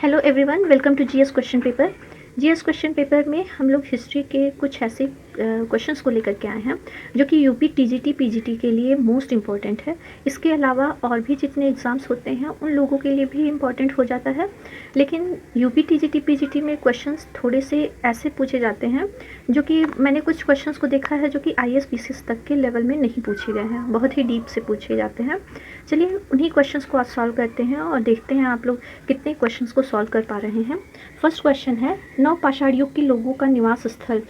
Hello everyone, welcome to GS question paper. GS question paper में हम लोग history के कुछ ऐसे क्वेश्चंस को लेकर के आए हैं जो कि यूपी टीजीटी पीजीटी के लिए मोस्ट इम्पॉर्टेंट है। इसके अलावा और भी जितने एग्ज़ाम्स होते हैं उन लोगों के लिए भी इम्पॉर्टेंट हो जाता है, लेकिन यूपी टीजीटी पीजीटी में क्वेश्चंस थोड़े से ऐसे पूछे जाते हैं जो कि मैंने कुछ क्वेश्चंस को देखा है जो कि आईएएस पीसीएस तक के लेवल में नहीं पूछे गए हैं, बहुत ही डीप से पूछे जाते हैं। चलिए उन्हीं क्वेश्चंस को आज सॉल्व करते हैं और देखते हैं आप लोग कितने क्वेश्चंस को सॉल्व कर पा रहे हैं। फर्स्ट क्वेश्चन है, नवपाषाण युग के लोगों का निवास स्थल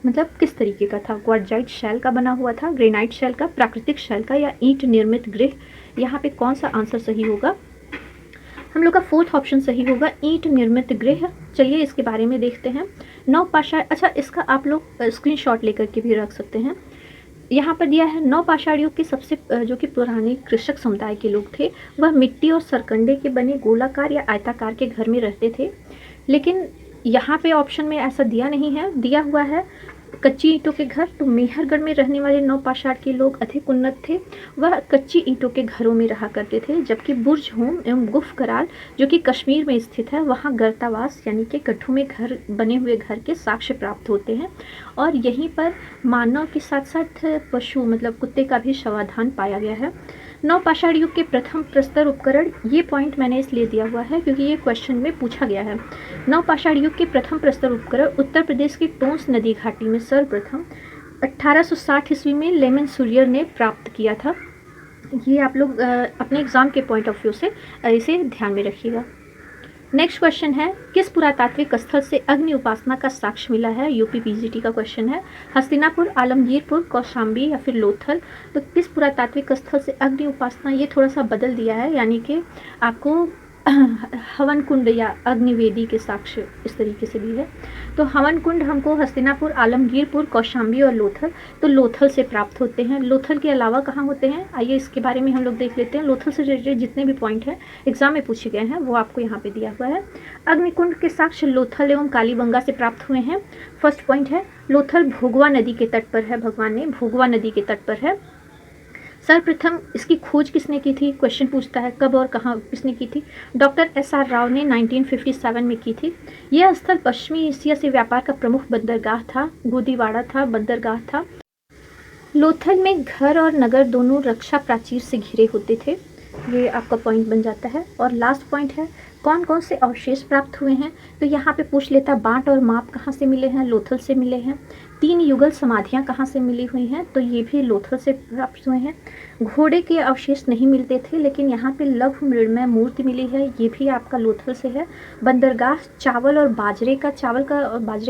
मतलब किस तरीके का था? क्वार्टजाइट शैल का बना हुआ था, ग्रेनाइट शैल का, प्राकृतिक शैल का या ईंट निर्मित गृह? यहाँ पे कौन सा आंसर सही होगा? हम लोग का फोर्थ ऑप्शन सही होगा, ईंट निर्मित गृह। चलिए इसके बारे में देखते हैं। नवपाषाण, अच्छा इसका आप लोग स्क्रीनशॉट लेकर के भी रख सकते हैं। यहाँ पर दिया है नवपाषाण युग के सबसे जो कि पुराने कृषक समुदाय के लोग थे वह मिट्टी और सरकंडे के बने गोलाकार या आयताकार के घर में रहते थे, लेकिन यहाँ पे ऑप्शन में ऐसा दिया नहीं है, दिया हुआ है कच्ची ईंटों के घर। तो मेहरगढ़ में रहने वाले नवपाषाण के लोग अधिक उन्नत थे, वह कच्ची ईंटों के घरों में रहा करते थे, जबकि बुर्ज होम एवं गुफ कराल जो कि कश्मीर में स्थित है वहाँ गर्तावास यानी कि गड्ढों में घर बने हुए घर के साक्ष्य प्राप्त होते हैं और यहीं पर मानव के साथ साथ पशु मतलब कुत्ते का भी शवाधान पाया गया है। नवपाषाण युग के प्रथम प्रस्तर उपकरण, ये पॉइंट मैंने इसलिए दिया हुआ है क्योंकि ये क्वेश्चन में पूछा गया है। नवपाषाण युग के प्रथम प्रस्तर उपकरण उत्तर प्रदेश की टोंस नदी घाटी में सर्वप्रथम 1860 ईस्वी में लेमन सूरियर ने प्राप्त किया था। ये आप लोग अपने एग्जाम के पॉइंट ऑफ व्यू से इसे ध्यान में रखिएगा। नेक्स्ट क्वेश्चन है, किस पुरातात्विक स्थल से अग्नि उपासना का साक्ष्य मिला है? यूपी पीजीटी का क्वेश्चन है। हस्तिनापुर, आलमगीरपुर, कौशाम्बी या फिर लोथल? तो किस पुरातात्विक स्थल से अग्नि उपासना, ये थोड़ा सा बदल दिया है, यानी कि आपको हवन कुंड या अग्निवेदी के साक्ष्य इस तरीके से भी है। तो हवन कुंड हमको हस्तिनापुर, आलमगीरपुर, कौशाम्बी और लोथल, तो लोथल से प्राप्त होते हैं। लोथल के अलावा कहाँ होते हैं, आइए इसके बारे में हम लोग देख लेते हैं। लोथल से रिलेटेड जितने भी पॉइंट हैं एग्जाम में पूछे गए हैं वो आपको यहाँ पे दिया हुआ है। अग्निकुंड के साक्ष्य लोथल एवं कालीबंगा से प्राप्त हुए हैं। फर्स्ट पॉइंट है, लोथल भोगवा नदी के तट पर है, भगवान ने भोगवा नदी के तट पर है। सर्वप्रथम इसकी खोज किसने की थी? क्वेश्चन पूछता है कब और कहाँ किसने की थी? डॉक्टर एसआर राव ने 1957 में की थी। यह स्थल पश्चिमी एशिया से व्यापार का प्रमुख बंदरगाह था, गोदीवाड़ा था बंदरगाह था। लोथल में घर और नगर दोनों रक्षा प्राचीर से घिरे होते थे, ये आपका पॉइंट बन जाता है। और लास्ट पॉइंट है, कौन कौन से अवशेष प्राप्त हुए हैं? तो यहाँ पे पूछ लेता बाट और माप कहाँ से मिले हैं? लोथल से मिले हैं। 3 युगल समाधियाँ कहाँ से मिली हुई हैं? तो ये भी लोथल से प्राप्त हुए हैं। घोड़े के अवशेष नहीं मिलते थे, लेकिन यहाँ पे लघु मृण्मय मूर्ति मिली है, ये भी आपका लोथल से है। बंदरगाह, चावल और बाजरे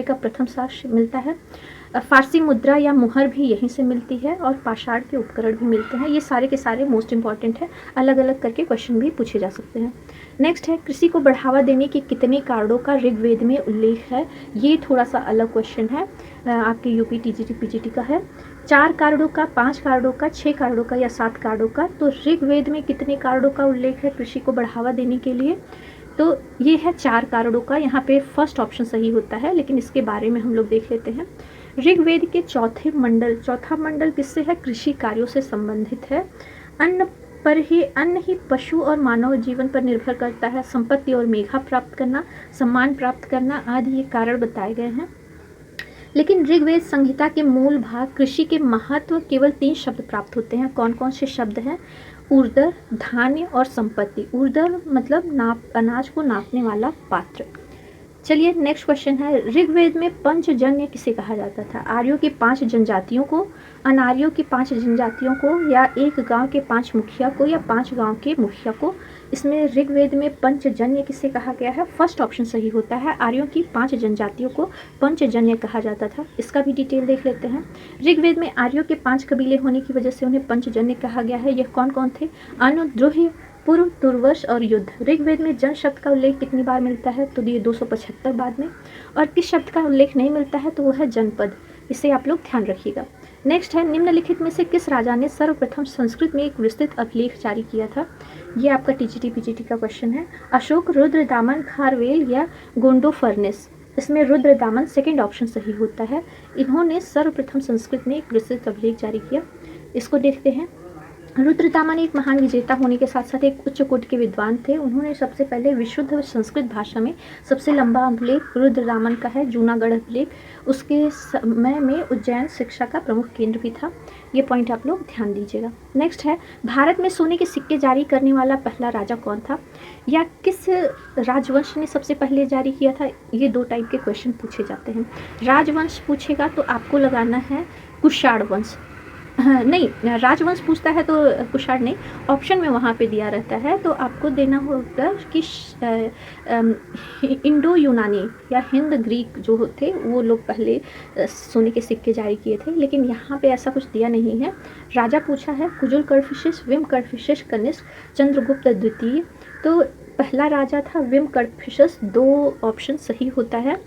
का प्रथम साक्ष्य मिलता है। फारसी मुद्रा या मुहर भी यहीं से मिलती है और पाषाण के उपकरण भी मिलते हैं। ये सारे के सारे मोस्ट इंपॉर्टेंट है, अलग अलग करके क्वेश्चन भी पूछे जा सकते हैं। नेक्स्ट है, कृषि को बढ़ावा देने के कितने कारणों का ऋग्वेद में उल्लेख है? ये थोड़ा सा अलग क्वेश्चन है, आपके यूपी टीजीटी पीजीटी का है। 4 कारणों का, 5 कारणों का, 6 कारणों का या 7 कारणों का? तो ऋग्वेद में कितने कारणों का उल्लेख है कृषि को बढ़ावा देने के लिए? तो ये है 4 कारणों का। यहाँ पे फर्स्ट ऑप्शन सही होता है, लेकिन इसके बारे में हम लोग देख लेते हैं। ऋग्वेद के चौथा मंडल किससे है? कृषि कार्यों से संबंधित है। अन्न ही पशु और मानव जीवन पर निर्भर करता है। संपत्ति और मेघा प्राप्त करना, सम्मान प्राप्त करना आदि ये कारण बताए गए हैं। लेकिन ऋग्वेद संहिता के मूल भाग कृषि के महत्व केवल 3 शब्द प्राप्त होते हैं। कौन कौन से शब्द हैं? उर्दर, धान्य और संपत्ति। उर्दर मतलब अनाज को नापने वाला पात्र। चलिए नेक्स्ट क्वेश्चन है, ऋग्वेद में पंचजन्य किसे कहा जाता था? आर्यों की 5 जनजातियों को, अनार्यों की 5 जनजातियों को, या एक गांव के 5 मुखिया को, या 5 गांव के मुखिया को? इसमें ऋग्वेद में पंचजन्य किसे कहा गया है? फर्स्ट ऑप्शन सही होता है, आर्यों की 5 जनजातियों को पंचजन्य कहा जाता था। इसका भी डिटेल देख लेते हैं। ऋग्वेद में आर्यों के 5 कबीले होने की वजह से उन्हें पंचजन्य कहा गया है। यह कौन कौन थे? अनुद्रोह, पूर्व, तुर्वश और युद्ध। ऋग्वेद में जन शब्द का उल्लेख कितनी बार मिलता है? तो ये 275 बार में। और किस शब्द का उल्लेख नहीं मिलता है? तो वो है जनपद। इसे आप लोग ध्यान रखिएगा। नेक्स्ट है, निम्नलिखित में से किस राजा ने सर्वप्रथम संस्कृत में एक विस्तृत अभिलेख जारी किया था? ये आपका टीजीटी पीजीटी का क्वेश्चन है। अशोक, रुद्रदामन, खारवेल या गोंडोफर्नेस? इसमें रुद्रदामन सेकेंड ऑप्शन सही होता है। इन्होंने सर्वप्रथम संस्कृत में एक विस्तृत अभिलेख जारी किया। इसको देखते हैं। रुद्रदामन एक महान विजेता होने के साथ साथ एक उच्च कोटि के विद्वान थे। उन्होंने सबसे पहले विशुद्ध संस्कृत भाषा में सबसे लंबा अभिलेख रुद्रदामन का है, जूनागढ़ अभिलेख। उसके समय में उज्जैन शिक्षा का प्रमुख केंद्र भी था। ये पॉइंट आप लोग ध्यान दीजिएगा। नेक्स्ट है, भारत में सोने के सिक्के जारी करने वाला पहला राजा कौन था, या किस राजवंश ने सबसे पहले जारी किया था। ये दो टाइप के क्वेश्चन पूछे जाते हैं। राजवंश पूछेगा तो आपको लगाना है कुषाण वंश। हाँ, नहीं, राजवंश पूछता है तो कुषाण नहीं, ऑप्शन में वहाँ पे दिया रहता है, तो आपको देना होगा कि इंडो यूनानी या हिंद ग्रीक जो थे वो लोग पहले सोने के सिक्के जारी किए थे, लेकिन यहाँ पे ऐसा कुछ दिया नहीं है। राजा पूछा है कुजुल कर्फिशस, विम कर्फिशस, कनिष्क, चंद्रगुप्त द्वितीय। तो पहला राजा था विम कर्फिशस, 2 ऑप्शन सही होता है।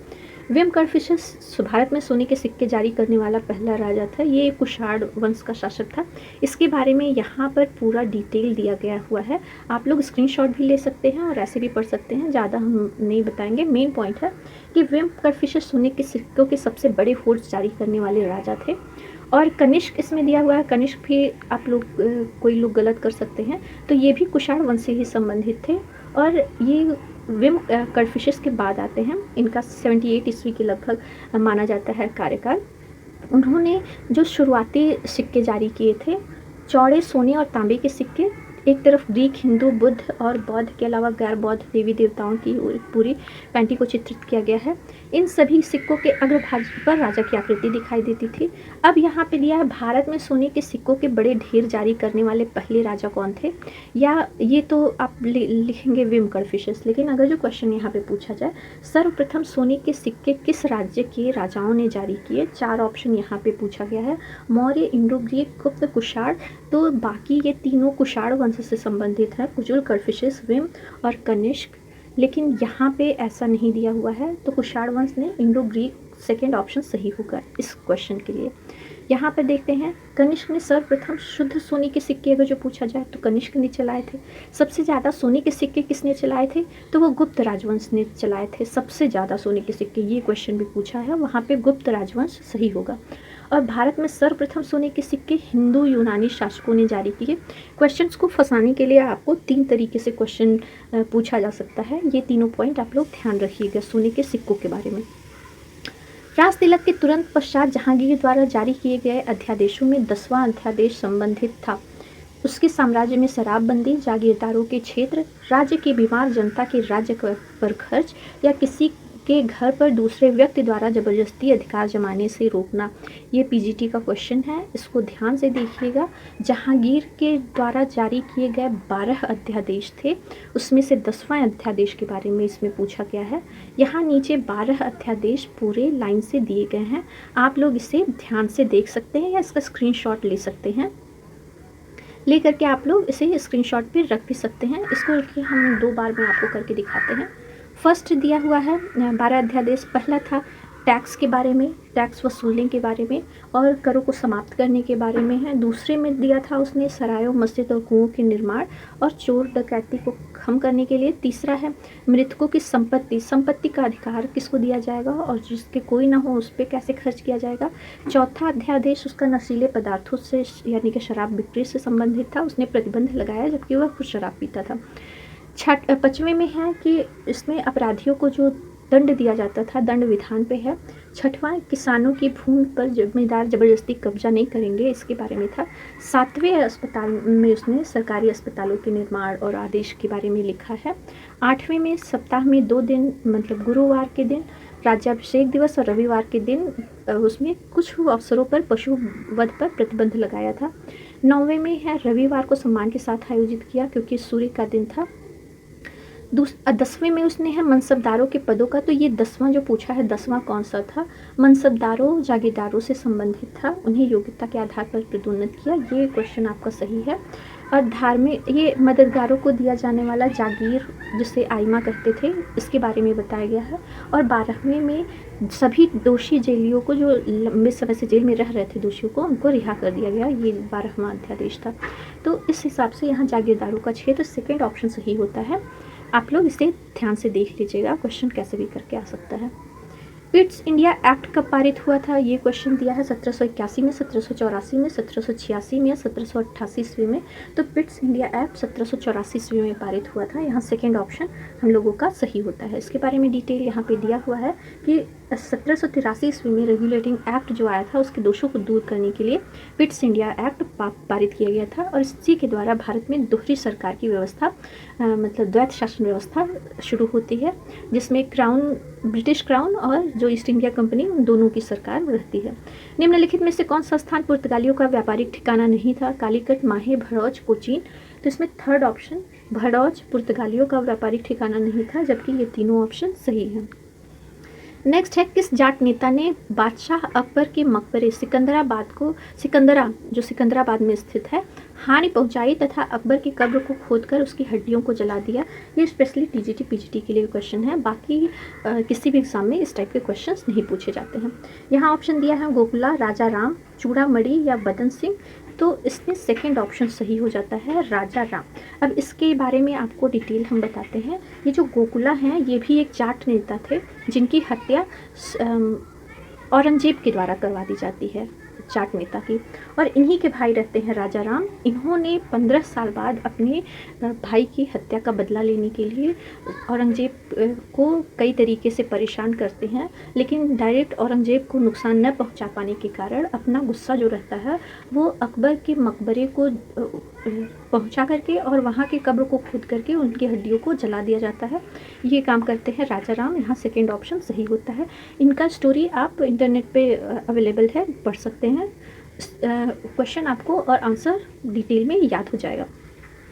विम कर्फिशस भारत में सोने के सिक्के जारी करने वाला पहला राजा था। ये कुषाण वंश का शासक था। इसके बारे में यहाँ पर पूरा डिटेल दिया गया हुआ है। आप लोग स्क्रीनशॉट भी ले सकते हैं और ऐसे भी पढ़ सकते हैं, ज़्यादा हम नहीं बताएंगे। मेन पॉइंट है कि विम कर्फिशस सोने के सिक्कों के सबसे बड़े फोर्स जारी करने वाले राजा थे। और कनिष्क इसमें दिया हुआ है, कनिष्क भी आप लोग कोई लोग गलत कर सकते हैं, तो ये भी कुषाण वंश से ही संबंधित थे। और ये विम कर्फिशस के बाद आते हैं। इनका 78 ईस्वी के लगभग माना जाता है कार्यकाल। उन्होंने जो शुरुआती सिक्के जारी किए थे, चौड़े सोने और तांबे के सिक्के, एक तरफ ग्रीक, हिंदू, बुद्ध और बौद्ध के अलावा गैर बौद्ध देवी देवताओं की पूरी पैंटी को चित्रित किया गया है। इन सभी सिक्कों के अग्रभाग पर राजा की आकृति दिखाई देती थी। अब यहाँ पे दिया है भारत में सोने के सिक्कों के बड़े ढेर जारी करने वाले पहले राजा कौन थे, या ये तो आप लिखेंगे विम कर्फिशस, लेकिन अगर जो क्वेश्चन यहाँ पे पूछा जाए सर्वप्रथम सोने के सिक्के किस राज्य के राजाओं ने जारी किए, 4 ऑप्शन यहाँ पे पूछा गया है। मौर्य, इंडो ग्रीक, गुप्त, कुषाण। तो बाकी ये तीनों कुषाण वंश से संबंधित है, कुजुल, कर्फिशस, विम और कनिष्क, लेकिन यहाँ पे ऐसा नहीं दिया हुआ है, तो कुषाण वंश ने, इंडो ग्रीक सेकेंड ऑप्शन सही होगा इस क्वेश्चन के लिए। यहाँ पर देखते हैं कनिष्क ने सर्वप्रथम शुद्ध सोने के सिक्के अगर जो पूछा जाए तो कनिष्क ने चलाए थे। सबसे ज़्यादा सोने के सिक्के किसने चलाए थे, तो वो गुप्त राजवंश ने चलाए थे सबसे ज़्यादा सोने के सिक्के। ये क्वेश्चन भी पूछा है, वहाँ पे गुप्त राजवंश सही होगा। और भारत में सर्वप्रथम सोने के सिक्के हिंदू यूनानी शासकों ने जारी किए। क्वेश्चंस को फंसाने के लिए आपको 3 तरीके से क्वेश्चन पूछा जा सकता है। ये तीनों पॉइंट आप लोग ध्यान रखिएगा सोने के सिक्कों के बारे में। राज तिलक के तुरंत पश्चात जहांगीर द्वारा जारी किए गए अध्यादेशों में 10वां अध्यादेश संबंधित था। उसके साम्राज्य में शराबबंदी, जागीरदारों के क्षेत्र, राज्य की बीमार जनता के राज्य पर खर्च, या किसी के घर पर दूसरे व्यक्ति द्वारा जबरदस्ती अधिकार जमाने से रोकना। ये पीजीटी का क्वेश्चन है, इसको ध्यान से देखिएगा। जहांगीर के द्वारा जारी किए गए 12 अध्यादेश थे, उसमें से 10वां अध्यादेश के बारे में इसमें पूछा गया है। यहाँ नीचे 12 अध्यादेश पूरे लाइन से दिए गए हैं, आप लोग इसे ध्यान से देख सकते हैं या इसका स्क्रीनशॉट ले सकते हैं। ले करके आप लोग इसे स्क्रीनशॉट पे रख भी सकते हैं। इसको हम 2 बार में आपको करके दिखाते हैं। फर्स्ट दिया हुआ है 12 अध्यादेश। पहला था टैक्स के बारे में, टैक्स वसूलने के बारे में और करों को समाप्त करने के बारे में है। दूसरे में दिया था उसने सरायों, मस्जिद और कुओं के निर्माण और चोर डकैती को कम करने के लिए। तीसरा है मृतकों की संपत्ति का अधिकार किसको दिया जाएगा और जिसके कोई ना हो उस पर कैसे खर्च किया जाएगा। चौथा अध्यादेश उसका नशीले पदार्थों से यानी कि शराब बिक्री से संबंधित था, उसने प्रतिबंध लगाया जबकि वह खुद शराब पीता था। 5वें में है कि इसमें अपराधियों को जो दंड दिया जाता था, दंड विधान पे है। 6वां किसानों की भूमि पर जमींदार जबरदस्ती कब्जा नहीं करेंगे, इसके बारे में था। 7वें अस्पताल में उसने सरकारी अस्पतालों के निर्माण और आदेश के बारे में लिखा है। 8वें में सप्ताह में 2 दिन मतलब गुरुवार के दिन राज्याभिषेक दिवस और रविवार के दिन उसमें कुछ अवसरों पर पशु वध पर प्रतिबंध लगाया था। 9वें में है रविवार को सम्मान के साथ आयोजित किया क्योंकि सूर्य का दिन था। 10वें में उसने है मनसबदारों के पदों का, तो ये 10वां जो पूछा है 10वां कौन सा था, मनसबदारों जागीरदारों से संबंधित था, उन्हें योग्यता के आधार पर पदोन्नत किया। ये क्वेश्चन आपका सही है। और धार्मिक ये मददगारों को दिया जाने वाला जागीर जिसे आइमा कहते थे, इसके बारे में बताया गया है। और 12वें में सभी दोषी जेलियों को जो लंबे समय से जेल में रह रहे थे दोषियों को, उनको रिहा कर दिया गया। ये 12वां अध्यादेश था। तो इस हिसाब से यहाँ जागीरदारों का क्षेत्र सेकेंड ऑप्शन सही होता है। आप लोग इसे ध्यान से देख लीजिएगा, क्वेश्चन कैसे भी करके आ सकता है। पिट्स इंडिया एक्ट कब पारित हुआ था, ये क्वेश्चन दिया है 1781 में, 1784 में, 1786 में या 1788 ईस्वी में। तो पिट्स इंडिया एक्ट 1784 ईस्वी में पारित हुआ था। यहाँ सेकेंड ऑप्शन हम लोगों का सही होता है। इसके बारे में डिटेल यहाँ पे दिया हुआ है कि 1783 ईस्वी में रेगुलेटिंग एक्ट जो आया था उसके दोषों को दूर करने के लिए पिट्स इंडिया एक्ट पारित किया गया था और इसी के द्वारा भारत में दोहरी सरकार की व्यवस्था मतलब द्वैत शासन व्यवस्था शुरू होती है, जिसमें क्राउन, ब्रिटिश क्राउन और जो ईस्ट इंडिया कंपनी, उन दोनों की सरकार रहती है। निम्नलिखित में से कौन सा स्थान पुर्तगालियों का व्यापारिक ठिकाना नहीं था? कालीकट, माहे, भड़ौच, कोचीन। तो इसमें थर्ड ऑप्शन भड़ौच पुर्तगालियों का व्यापारिक ठिकाना नहीं था, जबकि ये तीनों ऑप्शन सही हैं। नेक्स्ट है, किस जाट नेता ने बादशाह अकबर के मकबरे सिकंदरा जो सिकंदराबाद में स्थित है, हानि पहुंचाई तथा अकबर की कब्र को खोदकर उसकी हड्डियों को जला दिया? ये स्पेशली टीजीटी पीजीटी के लिए क्वेश्चन है, बाकी किसी भी एग्जाम में इस टाइप के क्वेश्चंस नहीं पूछे जाते हैं। यहाँ ऑप्शन दिया है गोकुला, राजा राम, चूड़ामणि या बदन सिंह। तो इसमें सेकंड ऑप्शन सही हो जाता है, राजा राम। अब इसके बारे में आपको डिटेल हम बताते हैं। ये जो गोकुला हैं ये भी एक जाट नेता थे जिनकी हत्या औरंगजेब के द्वारा करवा दी जाती है, जाट नेता की, और इन्हीं के भाई रहते हैं राजा राम। इन्होंने 15 साल बाद अपने भाई की हत्या का बदला लेने के लिए औरंगजेब को कई तरीके से परेशान करते हैं, लेकिन डायरेक्ट औरंगजेब को नुकसान न पहुंचा पाने के कारण अपना गुस्सा जो रहता है वो अकबर के मकबरे को पहुंचा करके और वहाँ के कब्र को खोद करके उनकी हड्डियों को जला दिया जाता है। ये काम करते हैं राजा राम। यहाँ सेकेंड ऑप्शन सही होता है। इनका स्टोरी आप इंटरनेट पे अवेलेबल है, पढ़ सकते हैं। क्वेश्चन आपको और आंसर डिटेल में याद हो जाएगा।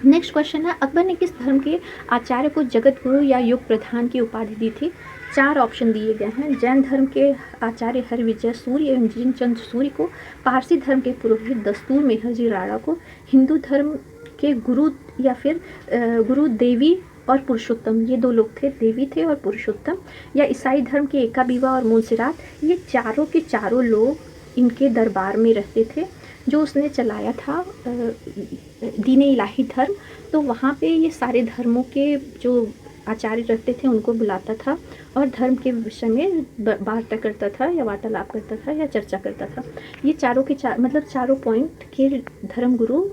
नेक्स्ट क्वेश्चन है, अकबर ने किस धर्म के आचार्य को जगत गुरु या युग प्रधान की उपाधि दी थी? 4 ऑप्शन दिए गए हैं। जैन धर्म के आचार्य हरविजय सूर्य एवं जिनचंद्र सूर्य को, पारसी धर्म के पुरोहित दस्तूर मेहरजी राणा को, हिंदू धर्म के गुरु या फिर गुरु देवी और पुरुषोत्तम, ये 2 लोग थे, देवी थे और पुरुषोत्तम, या ईसाई धर्म के एका बीवा और मोनसेरात। ये चारों के चारों लोग इनके दरबार में रहते थे, जो उसने चलाया था दीन इलाही धर्म। तो वहाँ पे ये सारे धर्मों के जो आचार्य रहते थे उनको बुलाता था और धर्म के विषय में बात करता था या वार्तालाप करता था या चर्चा करता था। ये चारों के मतलब चारों पॉइंट के धर्म गुरु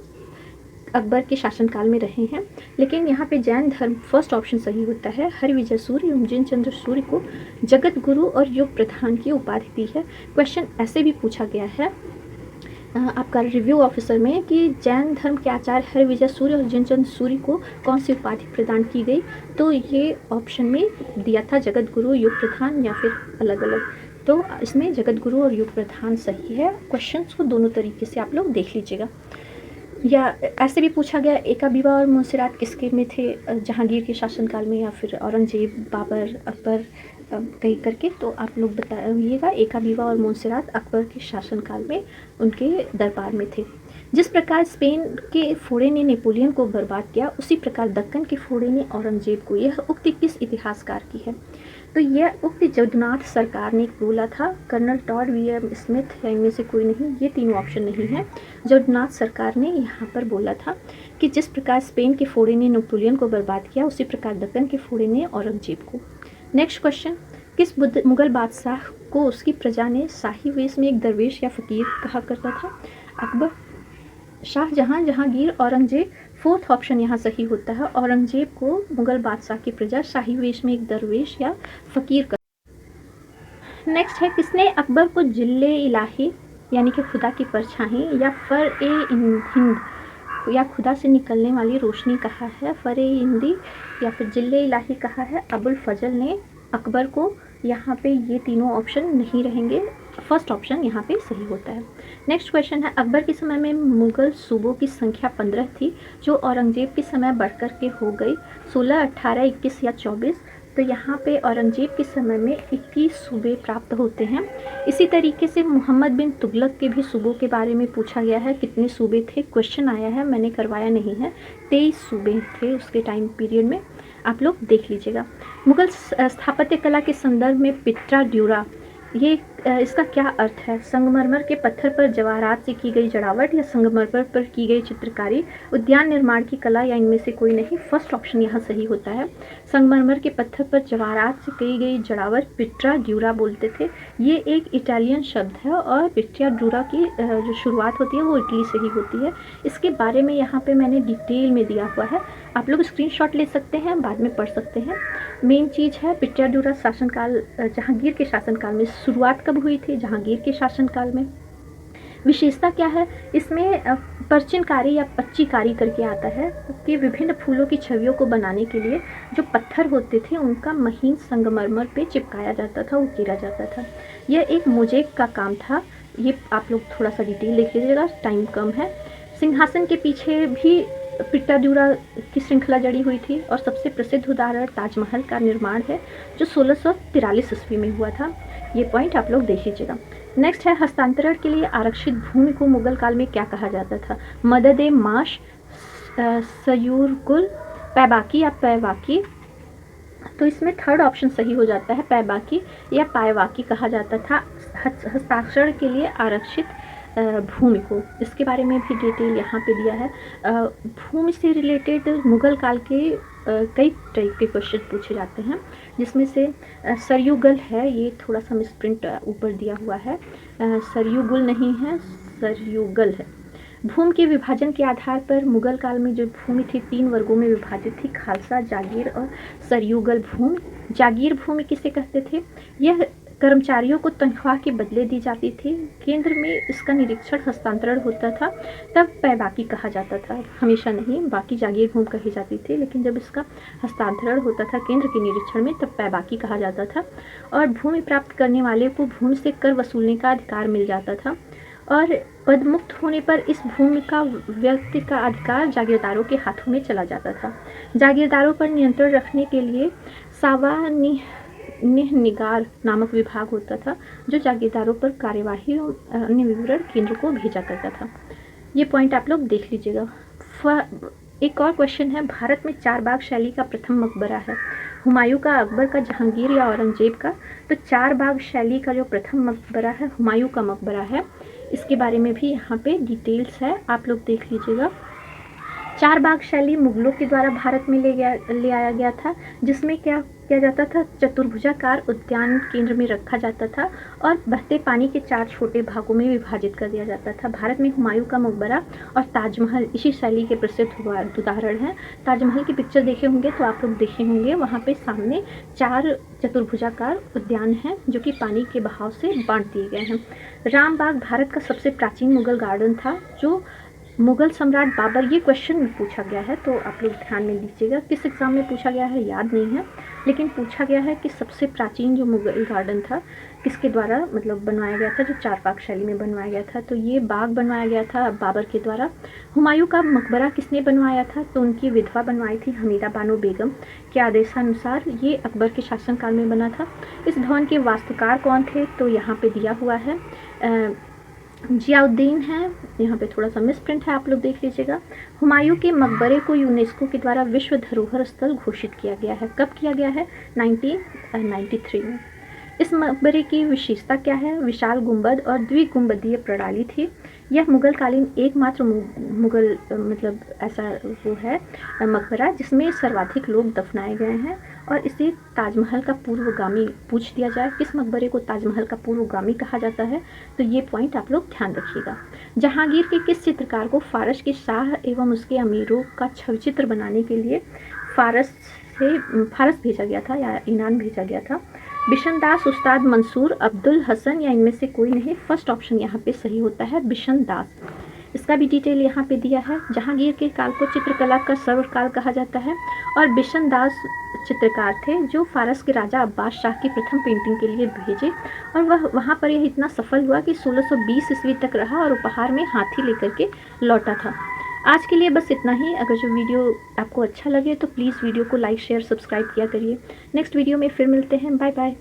अकबर के शासनकाल में रहे हैं। लेकिन यहाँ पे जैन धर्म फर्स्ट ऑप्शन सही होता है। हरविजय सूर्य एवं जिनचंद्र सूर्य को जगत गुरु और युग प्रधान की उपाधि दी है। क्वेश्चन ऐसे भी पूछा गया है आपका रिव्यू ऑफिसर में कि जैन धर्म के आचार्य हरविजय सूर्य और जिनचंद्र सूर्य को कौन सी उपाधि प्रदान की गई? तो ये ऑप्शन में दिया था जगत गुरु, युग प्रधान या फिर अलग अलग। तो इसमें जगत गुरु और युग प्रधान सही है। क्वेश्चंस को दोनों तरीके से आप लोग देख लीजिएगा। या ऐसे भी पूछा गया एका बीवा और मुंसिरात किसके में थे, जहांगीर के शासनकाल में या फिर औरंगजेब, बाबर, अकबर कहीं करके। तो आप लोग बताइएगा। एका बीवा और मुंसिरात अकबर के शासनकाल में उनके दरबार में थे। जिस प्रकार स्पेन के फोड़े ने नेपोलियन को बर्बाद किया, उसी प्रकार दक्कन के फोड़े ने औरंगजेब को। यह उक्ति किस इतिहासकार की है? तो यह उक्ति जगन्नाथ सरकार ने बोला था। कर्नल टॉड विलियम स्मिथ या इनमें से कोई नहीं, ये तीनों ऑप्शन नहीं है। जगन्नाथ सरकार ने यहाँ पर बोला था कि जिस प्रकार स्पेन के फोड़े ने नेपोलियन को बर्बाद किया, उसी प्रकार दक्कन के फोड़े ने औरंगजेब को। नेक्स्ट क्वेश्चन, किस मुगल बादशाह को उसकी प्रजा ने शाही वेश में एक दरवेश या फकीर कहा करता था? अकबर, शाहजहां, जहांगीर, औरंगजेब। फोर्थ ऑप्शन यहाँ सही होता है। औरंगजेब को मुगल बादशाह की प्रजा शाही वेश में एक दरवेश या फकीर कर। नेक्स्ट है, किसने अकबर को जिल्ले इलाही यानी कि खुदा की परछाई या फर ए हिंद या खुदा से निकलने वाली रोशनी कहा है? फर ए हिंदी या फिर जिल्ले इलाही कहा है अबुल फजल ने अकबर को। यहाँ पे ये तीनों ऑप्शन नहीं रहेंगे, फर्स्ट ऑप्शन यहाँ पे सही होता है। नेक्स्ट क्वेश्चन है, अकबर के समय में मुगल सूबों की संख्या 15 थी, जो औरंगजेब के समय बढ़कर के हो गई 16, 18, 21 या 24। तो यहाँ पे औरंगजेब के समय में 21 सूबे प्राप्त होते हैं। इसी तरीके से मोहम्मद बिन तुगलक के भी सूबों के बारे में पूछा गया है, कितने सूबे थे? क्वेश्चन आया है, मैंने करवाया नहीं है। 23 सूबे थे उसके टाइम पीरियड में, आप लोग देख लीजिएगा। मुगल स्थापत्य कला के संदर्भ में पित्रा ड्यूरा ये इसका क्या अर्थ है? संगमरमर के पत्थर पर जवाहरात से की गई जड़ावट या संगमरमर पर की गई चित्रकारी, उद्यान निर्माण की कला या इनमें से कोई नहीं। फर्स्ट ऑप्शन यहाँ सही होता है। संगमरमर के पत्थर पर जवाहरात से की गई जड़ावट पिट्रा ड्यूरा बोलते थे। ये एक इटालियन शब्द है और पिट्रा ड्यूरा की जो शुरुआत होती है वो इटली से ही होती है। इसके बारे में यहाँ पे मैंने डिटेल में दिया हुआ है, आप लोग स्क्रीनशॉट ले सकते हैं, बाद में पढ़ सकते हैं। मेन चीज़ है पिट्रा ड्यूरा शासनकाल, जहांगीर के शासनकाल में शुरुआत कब हुई थी? जहांगीर के शासनकाल में। विशेषता क्या है इसमें? पर्चिनकारी या पच्चीकारी करके आता है कि विभिन्न फूलों की छवियों को बनाने के लिए जो पत्थर होते थे उनका महीन संगमरमर पे चिपकाया जाता था, उकेरा जाता था। यह एक मोज़ेक का काम था। ये आप लोग थोड़ा सा डिटेल देख लीजिएगा, टाइम कम है। सिंहासन के पीछे भी पिट्टा ड्यूरा की श्रृंखला जड़ी हुई थी और सबसे प्रसिद्ध उदाहरण ताजमहल का निर्माण है जो 1643 ईस्वी में हुआ था। ये पॉइंट आप लोग देख लीजिएगा। नेक्स्ट है हस्तांतरण के लिए आरक्षित भूमि को मुगल काल में क्या कहा जाता था? मदद माश, सयूरकुल, पैबाकी या पैवाकी। तो इसमें थर्ड ऑप्शन सही हो जाता है, पैबाकी या पायवाकी कहा जाता था हस्ताक्षर के लिए आरक्षित भूमि को। इसके बारे में भी डिटेल यहाँ पे दिया है। भूमि से रिलेटेड मुगल काल के कई टाइप के क्वेश्चन पूछे जाते हैं, जिसमें से सरयुगल है, ये थोड़ा सा मिसप्रिंट ऊपर दिया हुआ है, सरयुगल नहीं है, सरयुगल है। भूमि के विभाजन के आधार पर मुगल काल में जो भूमि थी 3 वर्गों में विभाजित थी, खालसा, जागीर और सरयुगल भूमि। जागीर भूमि किसे कहते थे? यह कर्मचारियों को तनख्वाह के बदले दी जाती थी। केंद्र में इसका निरीक्षण हस्तांतरण होता था तब पैबाकी कहा जाता था, हमेशा नहीं, बाकी जागीर भूमि कही जाती थी, लेकिन जब इसका हस्तांतरण होता था केंद्र के निरीक्षण में तब पैबाकी कहा जाता था। और भूमि प्राप्त करने वाले को भूमि से कर वसूलने का अधिकार मिल जाता था और पदमुक्त होने पर इस भूमि का व्यक्ति का अधिकार जागीरदारों के हाथों में चला जाता था। जागीरदारों पर नियंत्रण रखने के लिए निगार नामक विभाग होता था जो जागीरदारों पर कार्यवाही और अन्य विवरण केंद्र को भेजा करता था। ये पॉइंट आप लोग देख लीजिएगा। एक और क्वेश्चन है, भारत में 4 बाग शैली का प्रथम मकबरा है, हुमायूं का, अकबर का, जहांगीर या औरंगजेब का? तो 4 बाग शैली का जो प्रथम मकबरा है हुमायूं का मकबरा है। इसके बारे में भी यहाँ पे डिटेल्स है, आप लोग देख लीजिएगा। 4 बाग शैली मुगलों के द्वारा भारत में ले आया गया था, जिसमें क्या किया जाता था? चतुर्भुजाकार उद्यान केंद्र में रखा जाता था और बहते पानी के 4 छोटे भागों में विभाजित कर दिया जाता था। भारत में हुमायूं का मकबरा और ताजमहल इसी शैली के प्रसिद्ध उदाहरण हैं। ताजमहल की पिक्चर देखे होंगे तो आप लोग देखे होंगे, वहाँ पे सामने 4 चतुर्भुजाकार उद्यान हैं जो कि पानी के बहाव से बांट दिए गए हैं। रामबाग भारत का सबसे प्राचीन मुगल गार्डन था जो मुगल सम्राट बाबर, ये क्वेश्चन में पूछा गया है तो आप लोग ध्यान में दीजिएगा। किस एग्ज़ाम में पूछा गया है याद नहीं है, लेकिन पूछा गया है कि सबसे प्राचीन जो मुगल गार्डन था किसके द्वारा मतलब बनवाया गया था, जो 4 बाग शैली में बनवाया गया था। तो ये बाग बनवाया गया था बाबर के द्वारा। हुमायूं का मकबरा किसने बनवाया था? तो उनकी विधवा बनवाई थी, हमीदा बानो बेगम के आदेशानुसार ये अकबर के शासनकाल में बना था। इस भवन के वास्तुकार कौन थे? तो यहाँ पे दिया हुआ है जियाउद्दीन है, यहाँ पे थोड़ा सा मिसप्रिंट है, आप लोग देख लीजिएगा। हुमायूं के मकबरे को यूनेस्को के द्वारा विश्व धरोहर स्थल घोषित किया गया है। कब किया गया है? 1993 में। इस मकबरे की विशेषता क्या है? विशाल गुंबद और द्विगुंबदीय प्रणाली थी। यह मुगल कालीन एकमात्र मुगल मतलब ऐसा वो है मकबरा जिसमें सर्वाधिक लोग दफनाए गए हैं और इसे ताजमहल का पूर्वगामी पूछ दिया जाए, किस मकबरे को ताजमहल का पूर्वगामी कहा जाता है? तो ये पॉइंट आप लोग ध्यान रखिएगा। जहांगीर के किस चित्रकार को फारस के शाह एवं उसके अमीरों का छवि चित्र बनाने के लिए फारस भेजा गया था या ईरान भेजा गया था? बिशन दास, उस्ताद मंसूर, अब्दुल हसन या इनमें से कोई नहीं। फर्स्ट ऑप्शन यहाँ पे सही होता है, बिशन दास। इसका भी डिटेल यहाँ पे दिया है। जहांगीर के काल को चित्रकला का सर्वकाल कहा जाता है और बिशन दास चित्रकार थे जो फारस के राजा अब्बास शाह की प्रथम पेंटिंग के लिए भेजे और वह वहाँ पर यह इतना सफल हुआ कि 1620 ईस्वी तक रहा और उपहार में हाथी लेकर के लौटा था। आज के लिए बस इतना ही। अगर जो वीडियो आपको अच्छा लगे तो प्लीज़ वीडियो को लाइक, शेयर, सब्सक्राइब किया करिए। नेक्स्ट वीडियो में फिर मिलते हैं। Bye bye.